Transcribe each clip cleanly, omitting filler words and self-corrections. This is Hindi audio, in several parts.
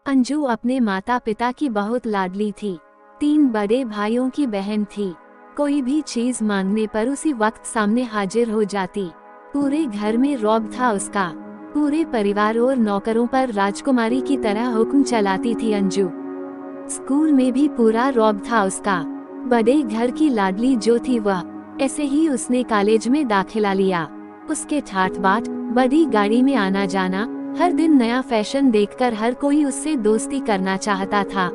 अंजू अपने माता पिता की बहुत लाडली थी। 3 बड़े भाइयों की बहन थी। कोई भी चीज मांगने पर उसी वक्त सामने हाजिर हो जाती। पूरे घर में रौब था उसका। पूरे परिवार और नौकरों पर राजकुमारी की तरह हुक्म चलाती थी अंजू। स्कूल में भी पूरा रौब था उसका। बड़े घर की लाडली जो थी वह, ऐसे ही उसने कॉलेज में दाखिला लिया। उसके ठाट बाट, बड़ी गाड़ी में आना जाना, हर दिन नया फैशन देखकर हर कोई उससे दोस्ती करना चाहता था।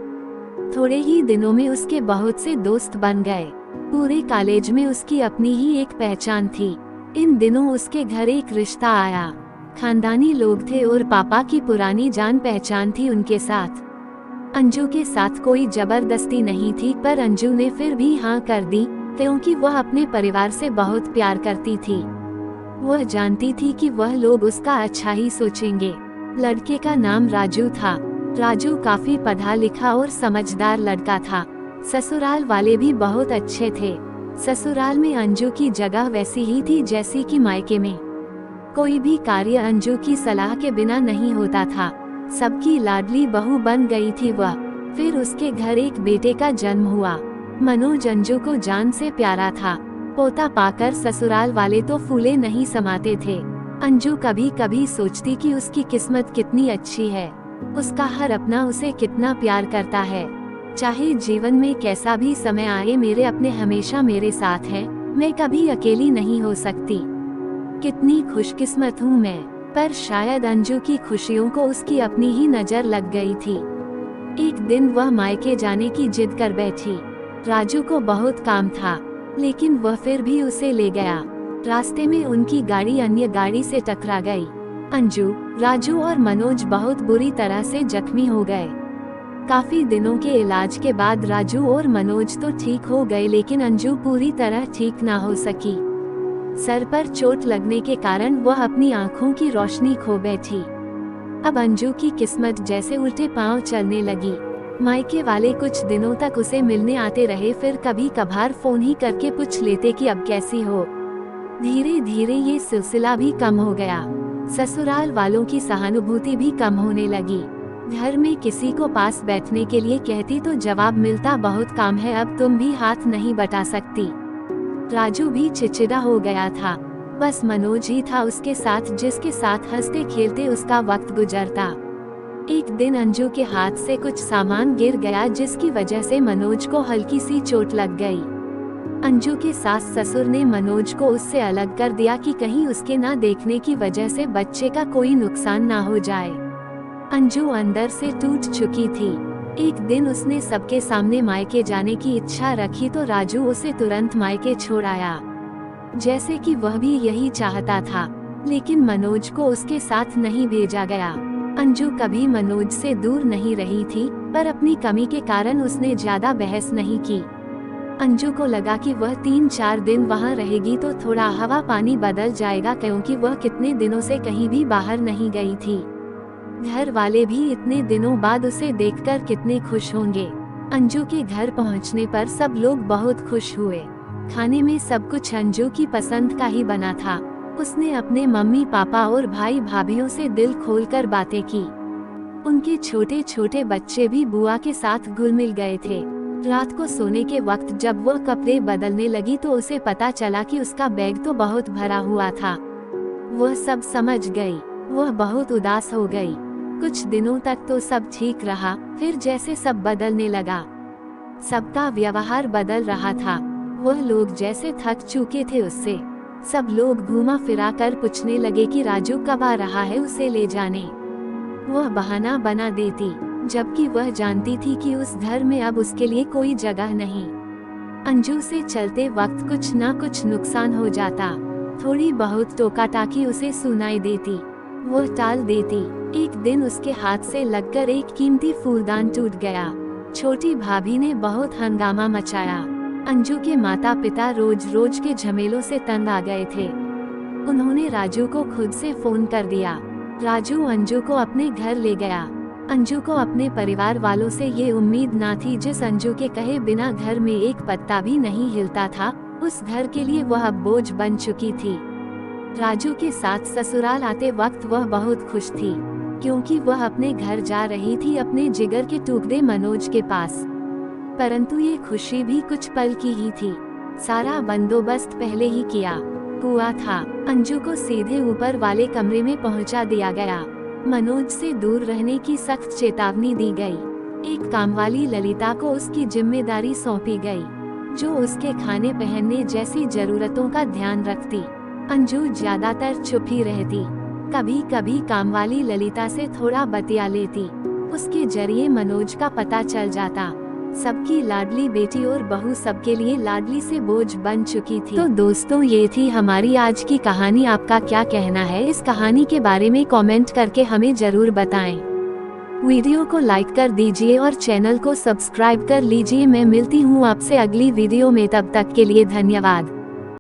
थोड़े ही दिनों में उसके बहुत से दोस्त बन गए। पूरे कॉलेज में उसकी अपनी ही एक पहचान थी। इन दिनों उसके घर एक रिश्ता आया। खानदानी लोग थे और पापा की पुरानी जान पहचान थी उनके साथ। अंजू के साथ कोई जबरदस्ती नहीं थी, पर अंजू ने फिर भी हाँ कर दी, क्योंकि वह अपने परिवार से बहुत प्यार करती थी। वह जानती थी कि वह लोग उसका अच्छा ही सोचेंगे। लड़के का नाम राजू था। राजू काफी पढ़ा लिखा और समझदार लड़का था। ससुराल वाले भी बहुत अच्छे थे। ससुराल में अंजू की जगह वैसी ही थी जैसी कि मायके में। कोई भी कार्य अंजू की सलाह के बिना नहीं होता था। सबकी लाडली बहू बन गई थी वह। फिर उसके घर एक बेटे का जन्म हुआ। मनोज अंजू को जान से प्यारा था। पोता पाकर ससुराल वाले तो फूले नहीं समाते थे। अंजू कभी कभी सोचती कि उसकी किस्मत कितनी अच्छी है। उसका हर अपना उसे कितना प्यार करता है। चाहे जीवन में कैसा भी समय आए, मेरे अपने हमेशा मेरे साथ हैं। मैं कभी अकेली नहीं हो सकती। कितनी खुशकिस्मत हूँ मैं। पर शायद अंजू की खुशियों को उसकी अपनी ही नजर लग गई थी। एक दिन वह मायके जाने की जिद कर बैठी। राजू को बहुत काम था, लेकिन वह फिर भी उसे ले गया। रास्ते में उनकी गाड़ी अन्य गाड़ी से टकरा गई। अंजू, राजू और मनोज बहुत बुरी तरह से जख्मी हो गए। काफी दिनों के इलाज के बाद राजू और मनोज तो ठीक हो गए, लेकिन अंजू पूरी तरह ठीक ना हो सकी। सर पर चोट लगने के कारण वह अपनी आंखों की रोशनी खो बैठी। अब अंजू की किस्मत जैसे उल्टे पांव चलने लगी। मायके वाले कुछ दिनों तक उसे मिलने आते रहे, फिर कभी कभार फोन ही करके पूछ लेते कि अब कैसी हो। धीरे धीरे ये सिलसिला भी कम हो गया। ससुराल वालों की सहानुभूति भी कम होने लगी। घर में किसी को पास बैठने के लिए कहती तो जवाब मिलता, बहुत काम है, अब तुम भी हाथ नहीं बटा सकती। राजू भी चिड़चिड़ा हो गया था। बस मनोज ही था उसके साथ, जिसके साथ हंसते खेलते उसका वक्त गुजरता। एक दिन अंजू के हाथ से कुछ सामान गिर गया, जिसकी वजह से मनोज को हल्की सी चोट लग गई। अंजू के सास ससुर ने मनोज को उससे अलग कर दिया कि कहीं उसके ना देखने की वजह से बच्चे का कोई नुकसान ना हो जाए। अंजू अंदर से टूट चुकी थी। एक दिन उसने सबके सामने मायके जाने की इच्छा रखी तो राजू उसे तुरंत मायके छोड़ आया, जैसे कि वह भी यही चाहता था। लेकिन मनोज को उसके साथ नहीं भेजा गया। अंजू कभी मनोज से दूर नहीं रही थी, पर अपनी कमी के कारण उसने ज्यादा बहस नहीं की। अंजू को लगा कि वह 3-4 दिन वहां रहेगी तो थोड़ा हवा पानी बदल जाएगा, क्योंकि वह कितने दिनों से कहीं भी बाहर नहीं गई थी। घर वाले भी इतने दिनों बाद उसे देखकर कितने खुश होंगे। अंजू के घर पहुंचने पर सब लोग बहुत खुश हुए। खाने में सब कुछ अंजू की पसंद का ही बना था। उसने अपने मम्मी पापा और भाई भाभीयों से दिल खोलकर बातें की। उनके छोटे छोटे बच्चे भी बुआ के साथ घुल मिल गए थे। रात को सोने के वक्त जब वह कपड़े बदलने लगी तो उसे पता चला कि उसका बैग तो बहुत भरा हुआ था। वह सब समझ गई। वह बहुत उदास हो गई। कुछ दिनों तक तो सब ठीक रहा, फिर जैसे सब बदलने लगा। सबका व्यवहार बदल रहा था। वह लोग जैसे थक चुके थे उससे। सब लोग घूमा फिरा कर पूछने लगे कि राजू कब आ रहा है उसे ले जाने। वह बहाना बना देती, जबकि वह जानती थी कि उस घर में अब उसके लिए कोई जगह नहीं। अंजू से चलते वक्त कुछ ना कुछ नुकसान हो जाता। थोड़ी बहुत टोका टाकी उसे सुनाई देती, वह टाल देती। एक दिन उसके हाथ से लगकर एक कीमती फूलदान टूट गया। छोटी भाभी ने बहुत हंगामा मचाया। अंजू के माता पिता रोज रोज के झमेलों से तंग आ गए थे। उन्होंने राजू को खुद से फोन कर दिया। राजू अंजू को अपने घर ले गया। अंजू को अपने परिवार वालों से ये उम्मीद ना थी। जिस अंजू के कहे बिना घर में एक पत्ता भी नहीं हिलता था, उस घर के लिए वह अब बोझ बन चुकी थी। राजू के साथ ससुराल आते वक्त वह बहुत खुश थी, क्योंकि वह अपने घर जा रही थी, अपने जिगर के टुकड़े मनोज के पास। परंतु ये खुशी भी कुछ पल की ही थी। सारा बंदोबस्त पहले ही किया हुआ था। अंजू को सीधे ऊपर वाले कमरे में पहुंचा दिया गया। मनोज से दूर रहने की सख्त चेतावनी दी गई। एक कामवाली ललिता को उसकी जिम्मेदारी सौंपी गई, जो उसके खाने पहनने जैसी जरूरतों का ध्यान रखती। अंजू ज्यादातर चुप ही रहती। कभी कभी कामवाली ललिता से थोड़ा बतिया लेती। उसके जरिए मनोज का पता चल जाता। सबकी लाडली बेटी और बहू सबके लिए लाडली से बोझ बन चुकी थी। तो दोस्तों, ये थी हमारी आज की कहानी। आपका क्या कहना है इस कहानी के बारे में कमेंट करके हमें जरूर बताएं। वीडियो को लाइक कर दीजिए और चैनल को सब्सक्राइब कर लीजिए। मैं मिलती हूँ आपसे अगली वीडियो में, तब तक के लिए धन्यवाद।